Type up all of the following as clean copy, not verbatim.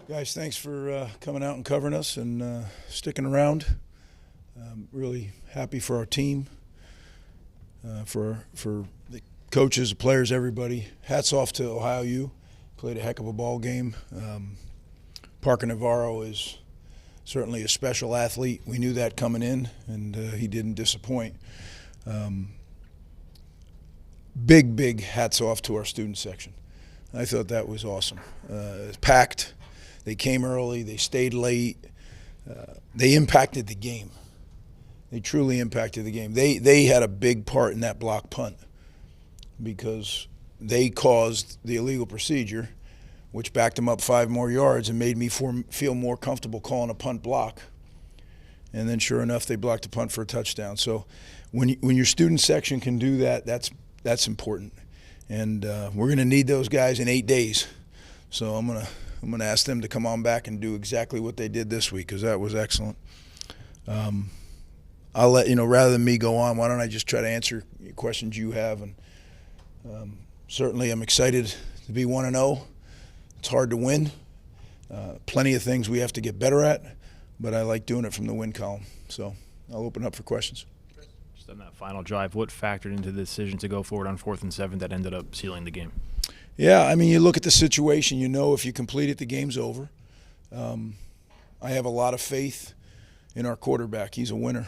Guys, thanks for coming out and covering us and sticking around. Really happy for our team, for the coaches, the players, everybody. Hats off to Ohio U. Played a heck of a ball game. Parker Navarro is certainly a special athlete. We knew that coming in, and he didn't disappoint. Big hats off to our student section. I thought that was awesome. It was packed. They came early. They stayed late. They impacted the game. They truly impacted the game. They had a big part in that block punt because they caused the illegal procedure, which backed them up 5 more yards and made me feel more comfortable calling a punt block. And then sure enough, they blocked a punt for a touchdown. So when your student section can do that, that's important. And we're going to need those guys in 8 days. So I'm gonna ask them to come on back and do exactly what they did this week because that was excellent. I'll let you know, rather than me go on, why don't I just try to answer questions you have. And certainly I'm excited to be 1-0. It's hard to win. Plenty of things we have to get better at, but I like doing it from the win column. So I'll open up for questions. Just on that final drive, what factored into the decision to go forward on 4th and 7 that ended up sealing the game? Yeah, I mean, you look at the situation, you know if you complete it, the game's over. I have a lot of faith in our quarterback. He's a winner.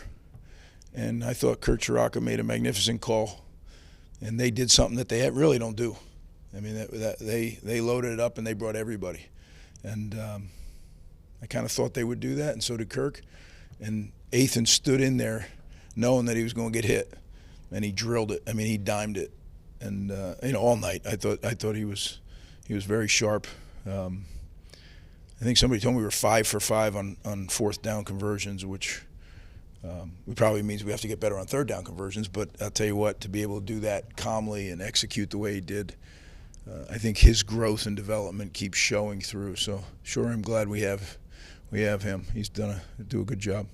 And I thought Kurt Chiraka made a magnificent call, and they did something that they really don't do. I mean, they loaded it up and they brought everybody. And I kind of thought they would do that, and so did Kirk. And Athan stood in there knowing that he was going to get hit, and he drilled it. I mean, he dimed it. And all night I thought he was very sharp. I think somebody told me we were 5 for 5 on 4th down conversions, which probably means we have to get better on 3rd down conversions. But I'll tell you what, to be able to do that calmly and execute the way he did, I think his growth and development keeps showing through. So sure, I'm glad we have him. He's do a good job.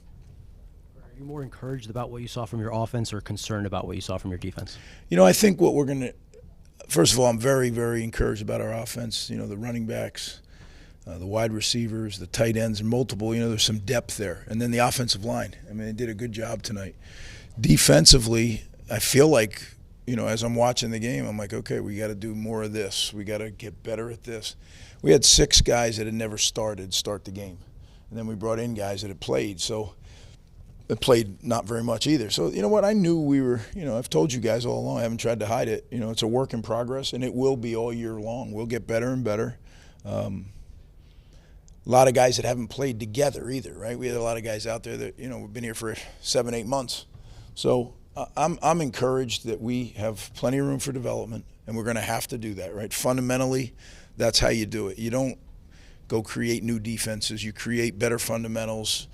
Are you more encouraged about what you saw from your offense or concerned about what you saw from your defense? I think what we're going to – first of all, I'm very, very encouraged about our offense. The running backs, the wide receivers, the tight ends, and multiple. There's some depth there. And then the offensive line. I mean, they did a good job tonight. Defensively, I feel like, as I'm watching the game, I'm like, okay, we got to do more of this. We got to get better at this. We had 6 guys that had never start the game. And then we brought in guys that had played. So – that played not very much either. So, you know what, I knew we were, I've told you guys all along, I haven't tried to hide it. It's a work in progress, and it will be all year long. We'll get better and better. A lot of guys that haven't played together either, right? We had a lot of guys out there that, we've been here for 7-8 months. So I'm encouraged that we have plenty of room for development, and we're going to have to do that, right? Fundamentally, that's how you do it. You don't go create new defenses. You create better fundamentals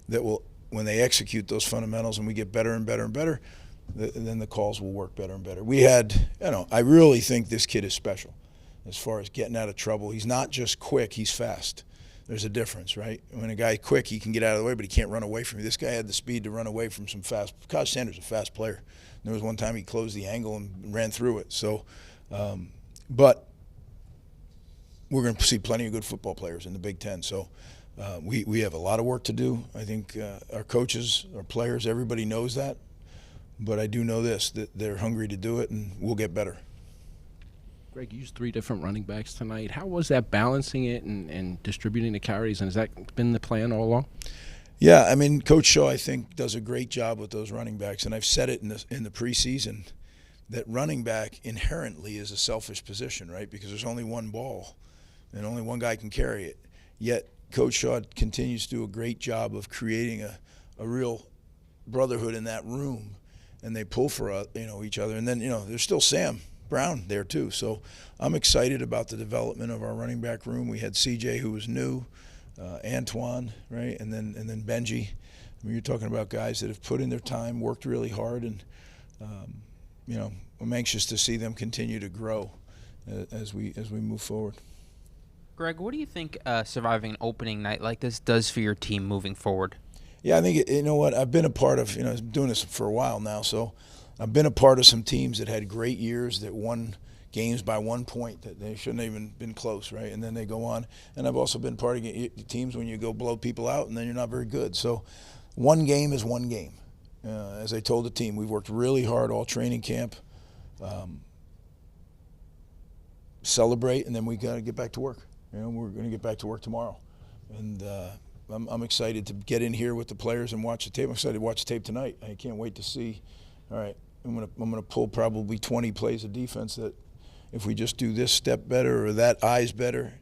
that will, when they execute those fundamentals and we get better and better and better, then the calls will work better and better. We had, I really think this kid is special as far as getting out of trouble. He's not just quick, he's fast. There's a difference, right? When a guy's quick, he can get out of the way, but he can't run away from you. This guy had the speed to run away from some fast. Kyle Sanders is a fast player. And there was one time he closed the angle and ran through it. So, but we're going to see plenty of good football players in the Big Ten. So, we have a lot of work to do. I think our coaches, our players, everybody knows that. But I do know this, that they're hungry to do it, and we'll get better. Greg, you used 3 different running backs tonight. How was that balancing it and distributing the carries, and has that been the plan all along? Yeah, I mean, Coach Shaw, I think, does a great job with those running backs, and I've said it in the preseason that running back inherently is a selfish position, right? Because there's only one ball, and only one guy can carry it. Yet Coach Shaw continues to do a great job of creating a real brotherhood in that room, and they pull for each other. And then there's still Sam Brown there too. So I'm excited about the development of our running back room. We had CJ, who was new, Antoine, right, and then Benji. I mean, you're talking about guys that have put in their time, worked really hard, and I'm anxious to see them continue to grow as we move forward. Greg, what do you think surviving an opening night like this does for your team moving forward? Yeah, I think, I've been a part of, I'm doing this for a while now, so I've been a part of some teams that had great years that won games by 1 point that they shouldn't have even been close, right? And then they go on. And I've also been part of teams when you go blow people out and then you're not very good. So one game is one game. As I told the team, we've worked really hard all training camp. Celebrate, and then we got to get back to work. We're going to get back to work tomorrow. And I'm excited to get in here with the players and watch the tape. I'm excited to watch the tape tonight. I can't wait to see. All right, I'm gonna pull probably 20 plays of defense that if we just do this step better or that eye's better,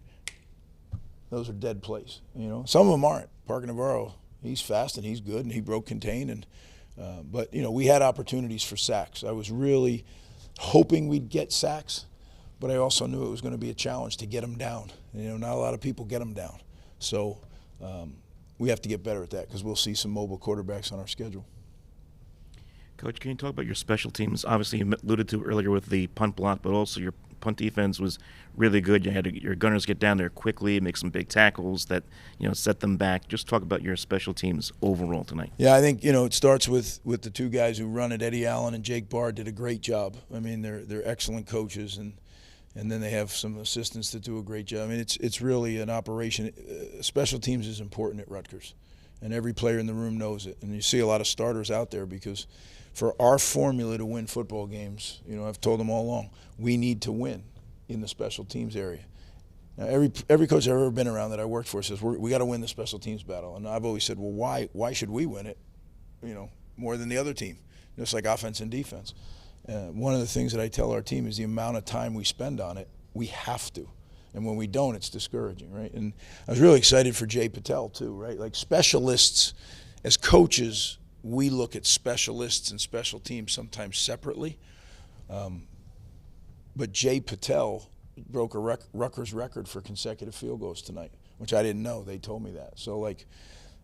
those are dead plays. Some of them aren't. Parker Navarro, he's fast and he's good and he broke contain. And but we had opportunities for sacks. I was really hoping we'd get sacks, but I also knew it was going to be a challenge to get them down. Not a lot of people get them down. So we have to get better at that because we'll see some mobile quarterbacks on our schedule. Coach, can you talk about your special teams? Obviously, you alluded to earlier with the punt block, but also your punt defense was really good. You had your gunners get down there quickly, make some big tackles that set them back. Just talk about your special teams overall tonight. Yeah, I think it starts with the two guys who run it. Eddie Allen and Jake Barr did a great job. I mean, they're excellent coaches, and then they have some assistants that do a great job. I mean, it's really an operation. Special teams is important at Rutgers, and every player in the room knows it. And you see a lot of starters out there because for our formula to win football games, I've told them all along, we need to win in the special teams area. Now, every coach I've ever been around that I worked for says we got to win the special teams battle, and I've always said, well, why should we win it? More than the other team, just like offense and defense. One of the things that I tell our team is the amount of time we spend on it, we have to. And when we don't, it's discouraging, right? And I was really excited for Jay Patel, too, right? Like specialists, as coaches, we look at specialists and special teams sometimes separately. But Jay Patel broke a Rutgers record for consecutive field goals tonight, which I didn't know. They told me that. So,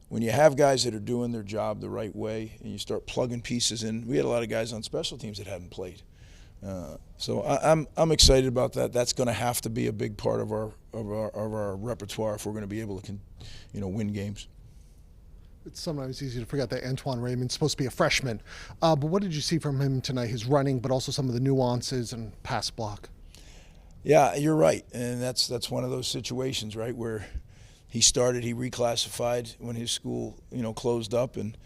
when you have guys that are doing their job the right way and you start plugging pieces in, we had a lot of guys on special teams that hadn't played. So I'm excited about that. That's going to have to be a big part of our repertoire if we're going to be able to win games. It's sometimes easy to forget that Antoine Raymond's supposed to be a freshman. But what did you see from him tonight? His running, but also some of the nuances and pass block. Yeah, you're right, and that's one of those situations, right, where he reclassified when his school, closed up, and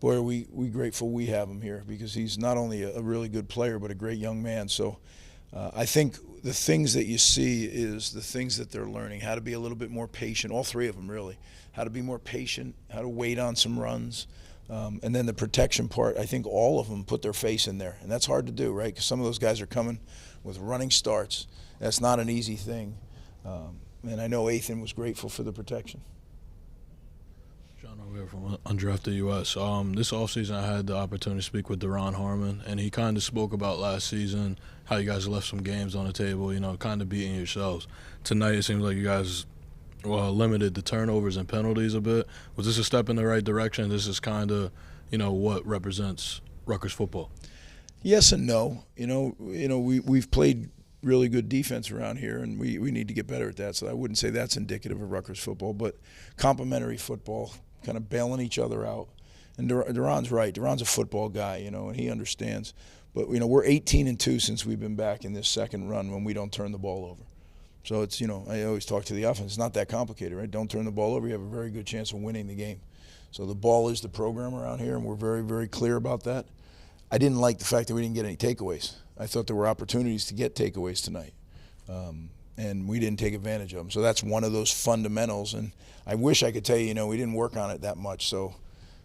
boy, are we grateful we have him here because he's not only a really good player but a great young man. So I think the things that you see is the things that they're learning, how to be a little bit more patient, all three of them really, how to be more patient, how to wait on some runs, and then the protection part. I think all of them put their face in there, and that's hard to do, right, because some of those guys are coming with running starts. That's not an easy thing. And I know Athan was grateful for the protection. Schiano here from Undrafted US. This offseason I had the opportunity to speak with Deron Harmon, and he kind of spoke about last season, how you guys left some games on the table, kind of beating yourselves. Tonight it seems like you guys limited the turnovers and penalties a bit. Was this a step in the right direction? This is kind of, what represents Rutgers football. Yes and no. We've played really good defense around here, and we need to get better at that. So I wouldn't say that's indicative of Rutgers football, but complementary football, kind of bailing each other out. And Duran's right. Duran's a football guy, and he understands. But, we're 18-2 since we've been back in this second run when we don't turn the ball over. So it's, I always talk to the offense. It's not that complicated, right? Don't turn the ball over. You have a very good chance of winning the game. So the ball is the program around here, and we're very, very clear about that. I didn't like the fact that we didn't get any takeaways. I thought there were opportunities to get takeaways tonight, and we didn't take advantage of them. So that's one of those fundamentals, and I wish I could tell you, we didn't work on it that much, so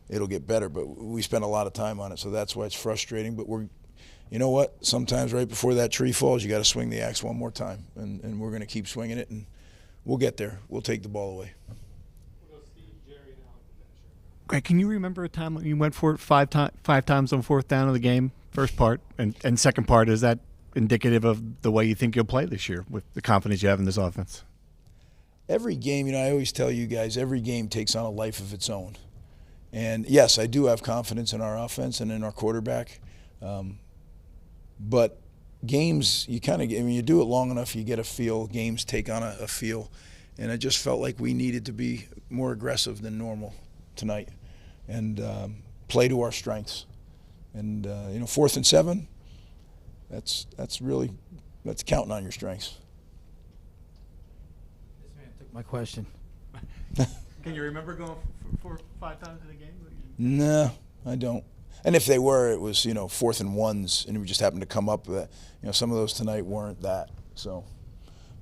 it'll get better, but we spent a lot of time on it, so that's why it's frustrating. But you know what? Sometimes right before that tree falls, you got to swing the axe one more time, and we're going to keep swinging it, and we'll get there. We'll take the ball away. Greg, can you remember a time when you went for it five times on fourth down of the game, first part, and second part, is that indicative of the way you think you'll play this year with the confidence you have in this offense? Every game, I always tell you guys, every game takes on a life of its own. And, yes, I do have confidence in our offense and in our quarterback. But games, you kind of get, you do it long enough, you get a feel. Games take on a feel. And I just felt like we needed to be more aggressive than normal tonight and play to our strengths. And, 4th and 7, that's really That's counting on your strengths. This man took my question. Can you remember going 4 or 5 times in a game? No, I don't. And if they were, it was, 4th and 1s, and we just happened to come up with that. Some of those tonight weren't that. So,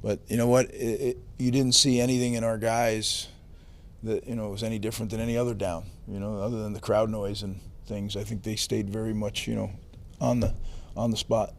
but you know what? You didn't see anything in our guys that, was any different than any other down, other than the crowd noise and things. I think they stayed very much, on the spot.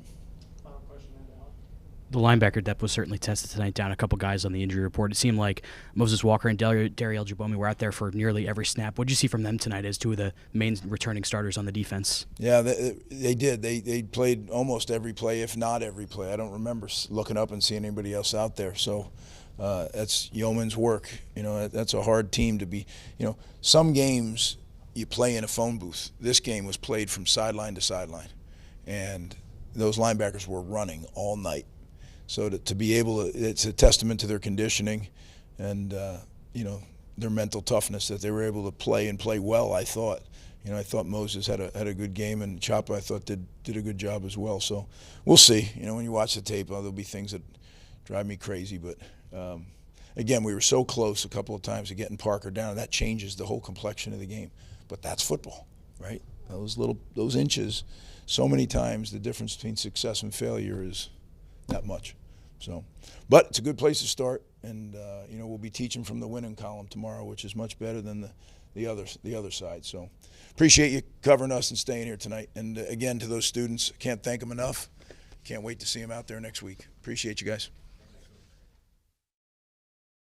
The linebacker depth was certainly tested tonight, down a couple guys on the injury report. It seemed like Moses Walker and Dariel Jabomi were out there for nearly every snap. What did you see from them tonight as two of the main returning starters on the defense? Yeah, they did. They played almost every play, if not every play. I don't remember looking up and seeing anybody else out there. So that's yeoman's work. That's a hard team to be. Some games you play in a phone booth. This game was played from sideline to sideline, and those linebackers were running all night. So to be able to, it's a testament to their conditioning and, their mental toughness that they were able to play well, I thought. I thought Moses had a good game, and Chapa, I thought, did a good job as well. So we'll see. When you watch the tape, there'll be things that drive me crazy. But, again, we were so close a couple of times to getting Parker down. That changes the whole complexion of the game. But that's football, right? Those inches, so many times the difference between success and failure is that much. So, but it's a good place to start, and we'll be teaching from the winning column tomorrow, which is much better than the other side. So, appreciate you covering us and staying here tonight. And again, to those students, can't thank them enough. Can't wait to see them out there next week. Appreciate you guys.